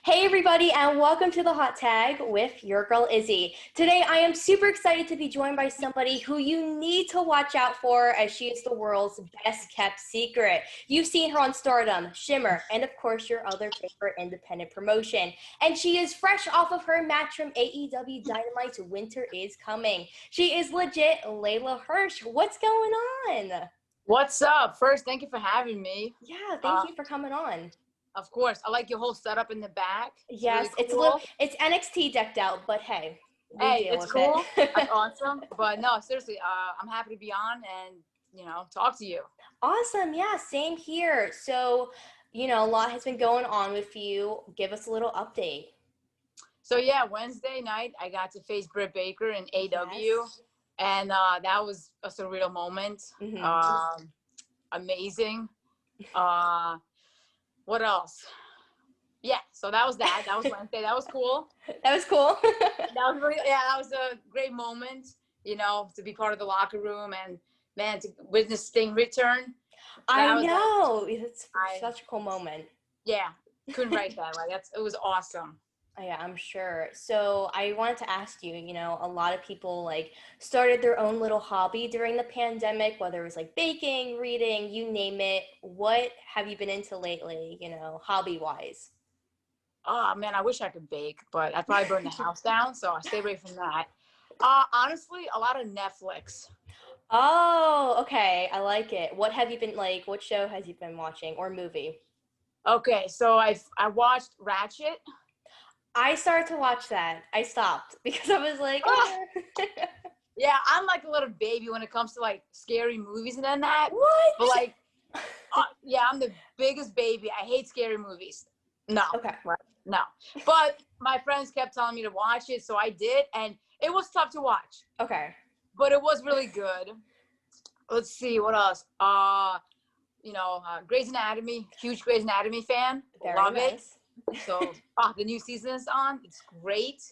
Hey everybody, and welcome to the Hot Tag with your girl Izzy. Today I am super excited to be joined by somebody who you need to watch out for, as she is the world's best kept secret. You've seen her on Stardom, Shimmer, and of course your other favorite independent promotion. And she is fresh off of her match from AEW Dynamite Winter is Coming. She is legit Leyla Hirsch. What's going on? What's up? First, thank you for having me. Yeah, thank you for coming on. Of course. I like your whole setup in the back. Yes, really cool. it's NXT decked out, but hey, we Hey, deal it's with cool. it. That's awesome. But no, seriously, I'm happy to be on and, talk to you. Awesome. Yeah, same here. So, a lot has been going on with you. Give us a little update. So, yeah, Wednesday night, I got to face Britt Baker in AEW. Yes. And that was a surreal moment. Mm-hmm. Amazing. What else? Yeah, so that was that. That was Wednesday. That was cool. That was cool. That was a great moment, to be part of the locker room and, man, to witness Sting return. I know. It's such a cool moment. Yeah, couldn't write that. It was awesome. Yeah, I'm sure. So I wanted to ask you, a lot of people started their own little hobby during the pandemic, whether it was baking, reading, you name it. What have you been into lately, hobby wise? Oh, man, I wish I could bake, but I'd probably burn the house down, so I stay away from that. Honestly, a lot of Netflix. Oh, okay. I like it. What have you been what show has you been watching or movie? Okay, so I watched Ratchet. I started to watch that. I stopped because I was like, Yeah, I'm like a little baby when it comes to scary movies and then that. What? But yeah, I'm the biggest baby. I hate scary movies. No. Okay. No. But my friends kept telling me to watch it, so I did, and it was tough to watch. Okay. But it was really good. Let's see, what else? Grey's Anatomy, huge Grey's Anatomy fan. Very Love nice. it. So the new season is on. It's great.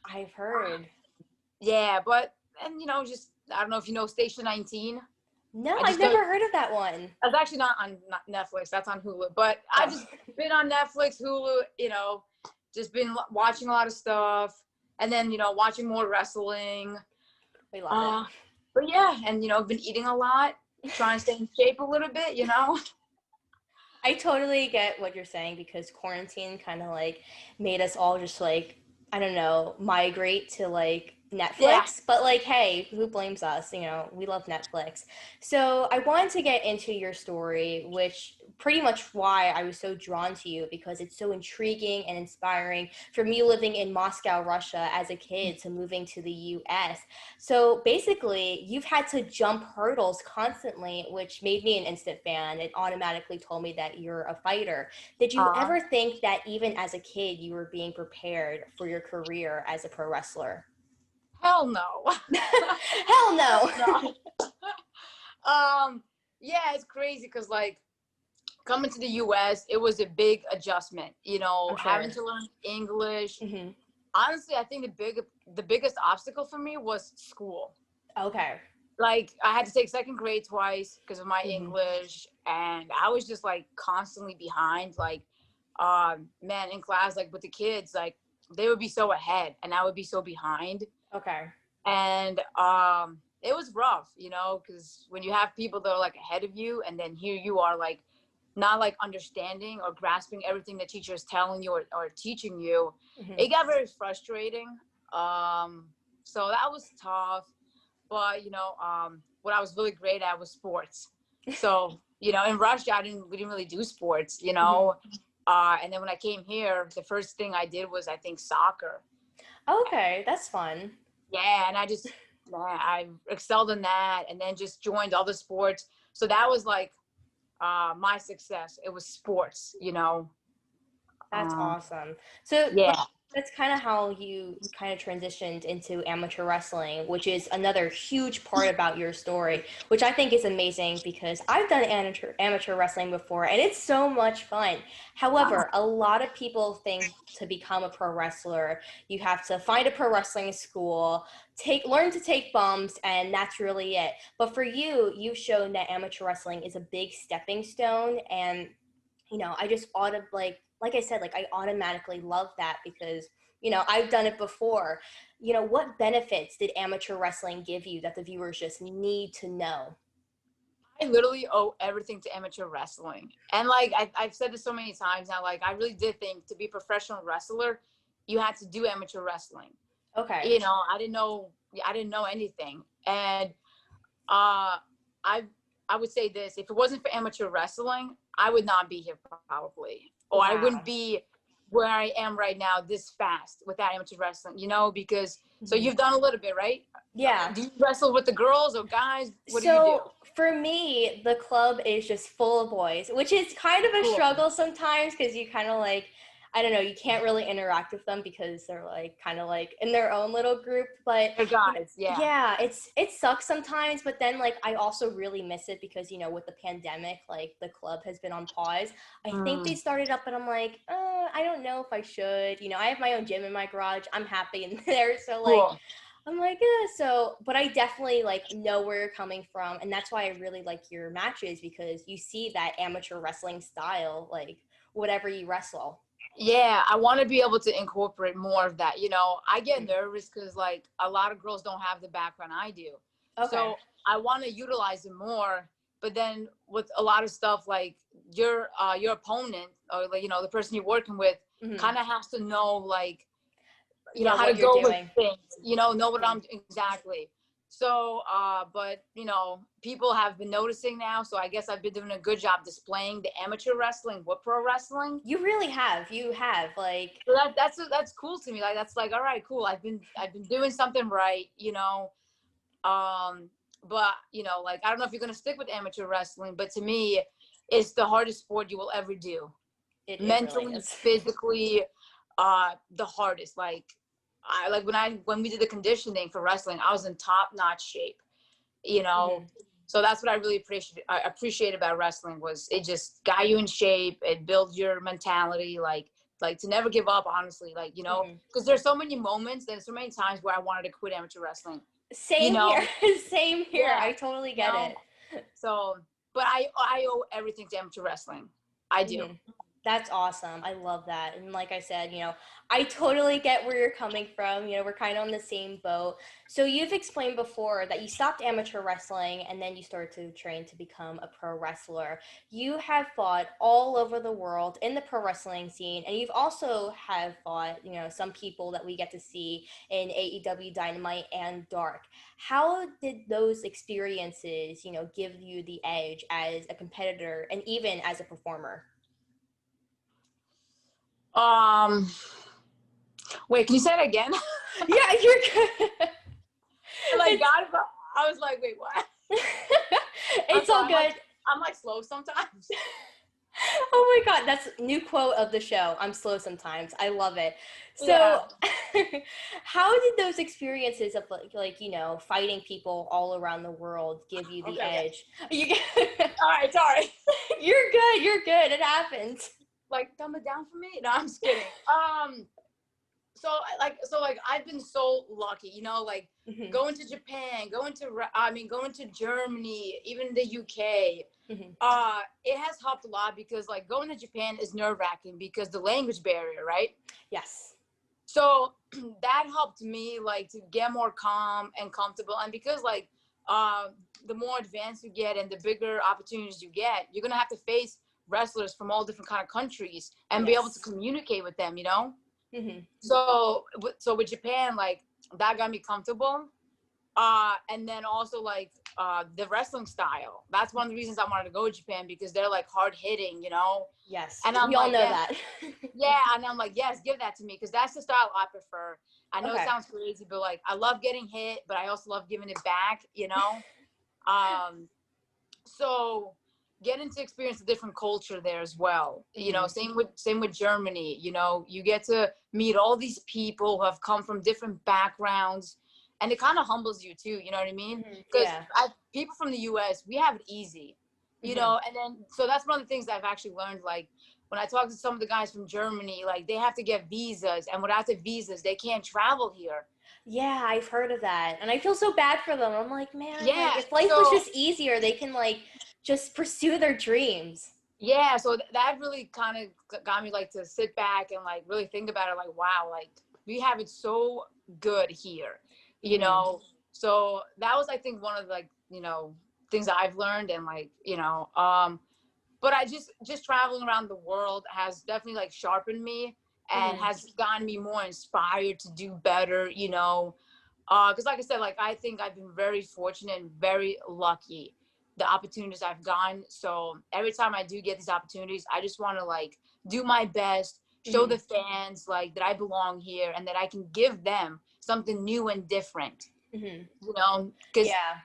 I've heard. Yeah, and just, I don't know if you know Station 19. No, I've never heard of that one. That's actually not on Netflix. That's on Hulu. But I've just been on Netflix, Hulu, just been watching a lot of stuff. And then, watching more wrestling. We love it. But yeah, and, I've been eating a lot, trying to stay in shape a little bit, I totally get what you're saying because quarantine kind of made us all just I don't know, migrate to Netflix. Yeah. But hey, who blames us? We love Netflix. So I wanted to get into your story, which pretty much why I was so drawn to you, because it's so intriguing and inspiring from you living in Moscow, Russia as a kid to moving to the US. So basically, you've had to jump hurdles constantly, which made me an instant fan. It automatically told me that you're a fighter. Did you ever think that even as a kid, you were being prepared for your career as a pro wrestler? Hell no. Hell no. No. Yeah, it's crazy because coming to the US, it was a big adjustment, having to learn English. Mm-hmm. Honestly, I think the biggest obstacle for me was school. Okay. I had to take second grade twice because of my English, and I was just constantly behind. Man, in class, with the kids, they would be so ahead and I would be so behind. Okay. And it was rough, because when you have people that are ahead of you, and then here you are not understanding or grasping everything the teacher is telling you or teaching you, it got very frustrating. So that was tough. But what I was really great at was sports. So in Russia, we didn't really do sports, and then when I came here, the first thing I did was, I think, soccer. Okay, that's fun. Yeah, and I excelled in that, and then just joined other sports. So that was my success. It was sports, That's awesome. So yeah. that's kind of how you kind of transitioned into amateur wrestling, which is another huge part about your story, which I think is amazing because I've done amateur wrestling before and it's so much fun. However, a lot of people think to become a pro wrestler, you have to find a pro wrestling school, learn to take bumps, and that's really it. But for you, you've shown that amateur wrestling is a big stepping stone, and I just like I said, like I automatically love that because, I've done it before. What benefits did amateur wrestling give you that the viewers just need to know? I literally owe everything to amateur wrestling. And like I've said this so many times now, like I really did think to be a professional wrestler, you had to do amateur wrestling. Okay. You know, I didn't know anything. And uh I I would say this, if it wasn't for amateur wrestling, I would not be here probably. Or I wouldn't Wow. be where I am right now this fast without amateur wrestling, because so Mhm. you've done a little bit, right? Yeah. Do you wrestle with the girls or guys? What do you do? So for me, the club is just full of boys, which is kind of a Cool. struggle sometimes because you kind of like, I don't know, you can't really interact with them because they're like kind of like in their own little group. But They're guys, yeah. yeah, it sucks sometimes. But then like I also really miss it because with the pandemic, like the club has been on pause. I think they Mm, started up, and I'm like, I don't know if I should. I have my own gym in my garage. I'm happy in there, so like cool. I'm like, yeah, so, but I definitely like know where you're coming from. And that's why I really like your matches because you see that amateur wrestling style, like whatever you wrestle. Yeah, I want to be able to incorporate more of that. I get Mhm. nervous because like a lot of girls don't have the background I do. Okay. So I want to utilize it more. But then with a lot of stuff like your opponent or like, the person you're working with Hmm. kind of has to know like Yeah, how to what you're go with doing. things, know what Hmm. I'm exactly. So, but people have been noticing now. So I guess I've been doing a good job displaying the amateur wrestling with pro wrestling. You really have. You have. Like, So that's cool to me. Like that's like, all right, cool. I've been doing something right. Um, but like I don't know if you're gonna stick with amateur wrestling, but to me, it's the hardest sport you will ever do. it really Mentally, is. physically, the hardest. Like when we did the conditioning for wrestling, I was in top notch shape. You know, Hmm. so that's what I really appreciate about wrestling was it just got you in shape. It builds your mentality, like to never give up. Honestly, like Hmm. because there's so many moments, there's so many times where I wanted to quit amateur wrestling. You Same here. know, Same here. yeah, I totally you get know. it. So, but I owe everything to amateur wrestling. I do. Hmm. That's awesome. I love that. And like I said, I totally get where you're coming from. We're kind of on the same boat. So you've explained before that you stopped amateur wrestling and then you started to train to become a pro wrestler. You have fought all over the world in the pro wrestling scene, and you've also have fought, some people that we get to see in AEW Dynamite and Dark. How did those experiences, give you the edge as a competitor and even as a performer? Um, Wait, can you say that again? Yeah, you're good. Like It's God, I was like, wait, what? I'm it's all sorry. I'm like good. I'm like slow sometimes. Oh my God, that's new quote of the show. I'm slow sometimes. I love it. Yeah. So, how did those experiences of like fighting people all around the world give you the Okay. Okay. edge? You All right. Sorry. you're good. You're good. It happens. Like dumb it down for me. No, I'm just kidding. So I've been so lucky. Like Hmm. going to Japan, going to Germany, even the UK. Hmm. It has helped a lot because like going to Japan is nerve wracking because the language barrier, right? Yes. So that helped me like to get more calm and comfortable, and because like uh, the more advanced you get and the bigger opportunities you get, you're gonna have to face wrestlers from all different kind of countries and be able to Yes. communicate with them, you know. Hmm. So with Japan, like that got me comfortable. And then also like the wrestling style, that's one of the reasons I wanted to go to Japan, because they're like hard hitting, Yes. and I'm We all like, know yes. that. Yeah, and I'm like, yes, give that to me, because that's the style I prefer. I know it Okay. sounds crazy, but like I love getting hit, but I also love giving it back. Um, so getting to experience a different culture there as well. Hmm. Same with Germany. You get to meet all these people who have come from different backgrounds, and it kind of humbles you too. You know what I mean? Hmm. Because Yeah. people from the U.S., we have it easy. Hmm. And then so that's one of the things I've actually learned. Like when I talk to some of the guys from Germany, like they have to get visas, and without the visas, they can't travel here. Yeah, I've heard of that. And I feel so bad for them. I'm like, man, like Yeah. if life was So just easier, they can like just pursue their dreams. Yeah, so that really kind of got me like to sit back and like really think about it. Like, wow, like we have it so good here, you Mm-hmm. know. So that was, I think, one of the, like, things that I've learned, and like, but I just traveling around the world has definitely like sharpened me and Mm-hmm. has gotten me more inspired to do better, because like I said, like I think I've been very fortunate and very lucky the opportunities I've gotten. So every time I do get these opportunities, I just want to like do my best, show Mm-hmm. the fans like that I belong here and that I can give them something new and different, Mm-hmm. because Yeah.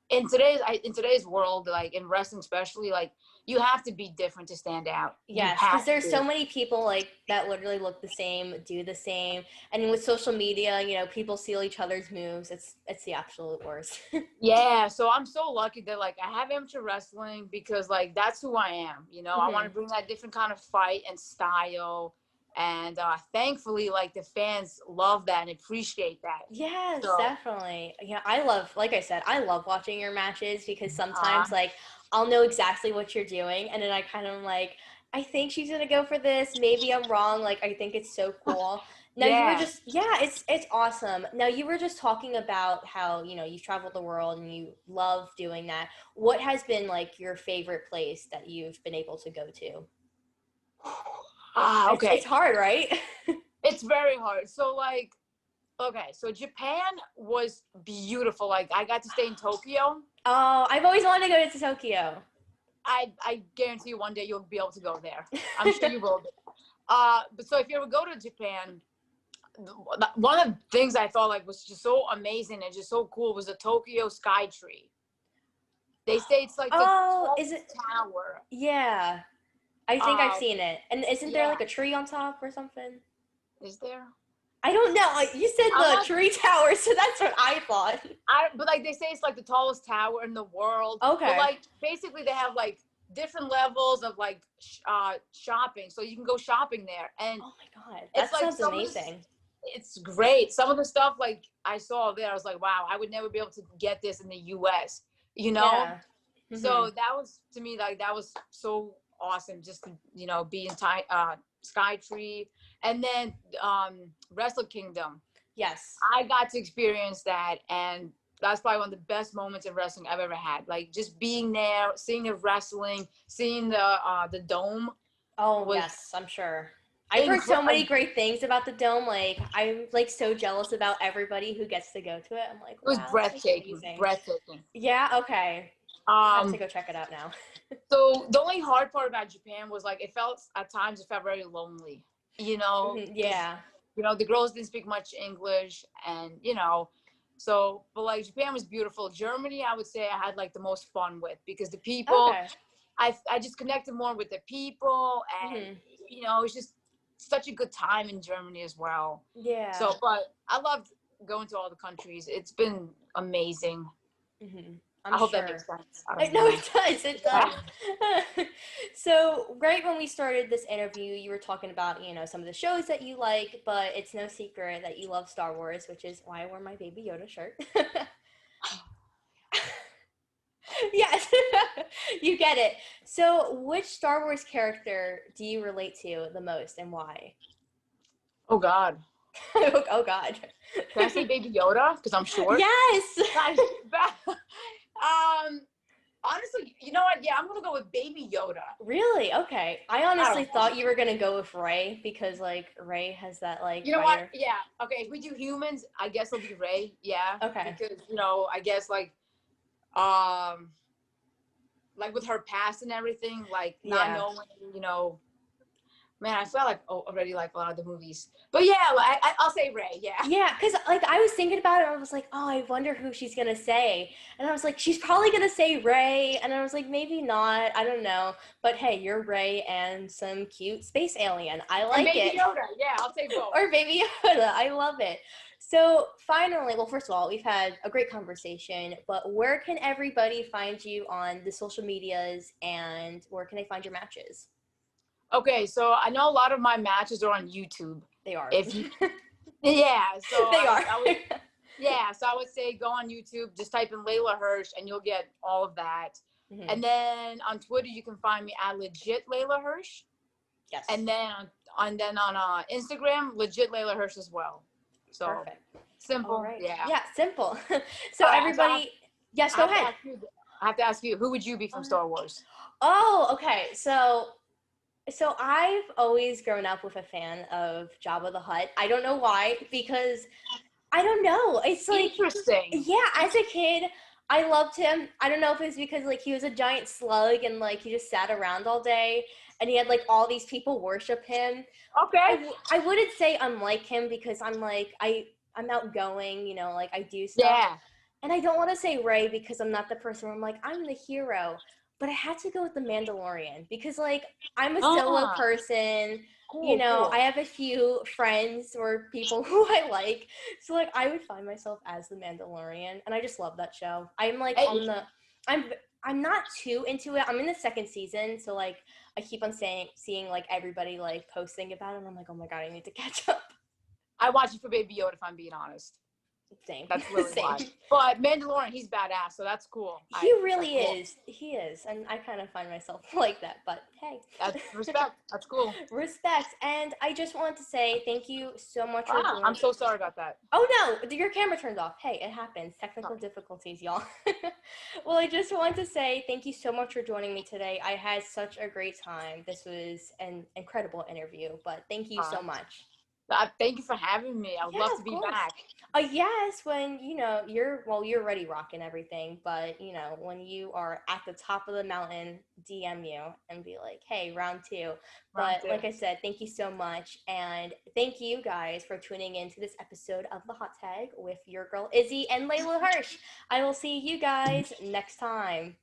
in today's world, like in wrestling especially, like you have to be different to stand out. You Yes, have because there's so to. many people like that literally look the same, do the same, and with social media, people steal each other's moves. It's the absolute worst. Yeah, so I'm so lucky that like I have amateur wrestling because like that's who I am. I want to Hmm. bring that different kind of fight and style, and thankfully, like the fans love that and appreciate that. Yes, So, definitely. Yeah, I love, like I said, I love watching your matches because uh, sometimes like I'll know exactly what you're doing, and then I kind of like, I think she's gonna go for this. Maybe I'm wrong. Like I think it's so cool. Now you were yeah. just, yeah, it's awesome. Now you were just talking about how you've traveled the world and you love doing that. What has been like your favorite place that you've been able to go to? It's Okay. hard, right? It's very hard. So like, okay, so Japan was beautiful. Like I got to stay in Tokyo. Oh, I've always wanted to go to Tokyo. I guarantee you one day you'll be able to go there. I'm sure you will. But so if you ever go to Japan, one of the things I thought like was just so amazing and just so cool was the Tokyo Sky Tree. They say it's like the Oh, is tallest it? tower. Yeah, I think I've Um, seen it. And isn't there yeah, like a tree on top or something? is there? I don't know. You said I'm the not. tree tower, so that's what I thought. But like they say it's like the tallest tower in the world. But Okay. like basically they have like different levels of like shopping, so you can go shopping there, and Oh my God, it's that like sounds some of this. amazing. It's great. Some of the stuff like I saw there, I was like, wow, I would never be able to get this in the U.S. You know, Yeah. Hmm. so that was to me like that was so awesome just to be in Skytree, and then Wrestle Kingdom. Yes. I got to experience that, and that's probably one of the best moments in wrestling I've ever had. Like just being there, seeing the wrestling, seeing the dome Oh was yes, I'm sure. I've heard so many incredible. great things about the dome. Like I'm like so jealous about everybody who gets to go to it. I'm like, It was wow, this looks breathtaking, amazing. breathtaking. Yeah. Okay. I have to Um, go check it out now. so the only hard part about Japan was like it felt at times it felt very lonely, Hmm. because Yeah. the girls didn't speak much English, and so but like Japan was beautiful. Germany, I would say I had like the most fun with because the people, Okay. I just connected more with the people, and Hmm. it was just such a good time in Germany as well. Yeah. So, but I loved going to all the countries. It's been amazing. Hmm. I I'm hope that makes sure. sense. I I don't know know. it does. It Yeah. does. So, right when we started this interview, you were talking about, some of the shows that you like, but it's no secret that you love Star Wars, which is why I wore my Baby Yoda shirt. Yes, you get it. So, which Star Wars character do you relate to the most and why? Oh God. Oh, God. Can I say Baby Yoda? Because I'm short. Yes. um. Honestly, you know what? Yeah, I'm gonna go with Baby Yoda. Really? Okay. I I honestly don't know. thought you were gonna go with Ray because like Ray has that like You know what? fire. Yeah. Okay. If we do humans, I guess it'll be Ray. Yeah, Okay. because I guess um like with her past and everything, like not Yeah. knowing, you know, man, I felt like already like a lot of the movies. But yeah, like, I'll say Ray. Yeah. Yeah, because like I was thinking about it, I was like, oh, I wonder who she's gonna say, and I was like, she's probably gonna say Ray, and I was like, maybe not, I don't know, but hey, you're Ray and some cute space alien, I And like Baby it, Yoda. Yeah, I'll take both. or Baby Yoda, I love it. So finally, well, first of all, we've had a great conversation, but where can everybody find you on the social medias, and where can they find your matches? Okay, so I know a lot of my matches are on YouTube. They are. If you, yeah, so They are. I would, yeah, so I would say go on YouTube, just type in Leyla Hirsch, and you'll get all of that. Hmm. And then on Twitter, you can find me at legit Leyla Hirsch. Yes. And then on Instagram, legit Leyla Hirsch as well. So Perfect. All simple, right. yeah. Yeah, simple. So All right, so everybody, yes, I go have to ahead. ask you. I have to ask you, who would you be from Uh, Star Wars? oh, okay. So I've always grown up with a fan of Jabba the Hutt. I don't know why, because I don't know. It's like, Interesting. yeah, as a kid, I loved him. I don't know if it's because like he was a giant slug and like he just sat around all day and he had like all these people worship him. Okay. I wouldn't say I'm like him because I'm like I'm outgoing, you know, like I do stuff. Yeah. And I don't want to say Ray because I'm not the person where I'm like I'm the hero, but I had to go with the Mandalorian because like I'm a solo Ah, person. You cool, know, I cool. have a few friends or people who I like. So like I would find myself as the Mandalorian and I just love that show. I'm like Hey, on the I'm I'm not too into it. I'm in the second season, so like I keep on seeing like everybody like posting about it and I'm like, "Oh my god, I need to catch up." I watch it for Baby Yoda, if I'm being honest. Same. That's really Same. why. But Mandalorian, he's badass, so that's cool. He That's really cool. is. He is. And I kind of find myself like that, but hey. That's respect. That's cool. Respect. And I just want to say thank you so much for Ah, I'm joining. so sorry about that. Oh no, your camera turned off. Hey, it happens. Technical Sorry. difficulties, y'all. Well, I just want to say thank you so much for joining me today. I had such a great time. This was an incredible interview, but thank you Uh, so much. Thank you for having me. I would Yeah, love to of be course. back. Yes, when you know you're already rocking everything, but you know when you are at the top of the mountain, DM you and be like, "Hey, round two." Round But two. like I said, thank you so much, and thank you guys for tuning in to this episode of the Hot Tag with your girl Izzy and Layla Hirsch. I will see you guys next time.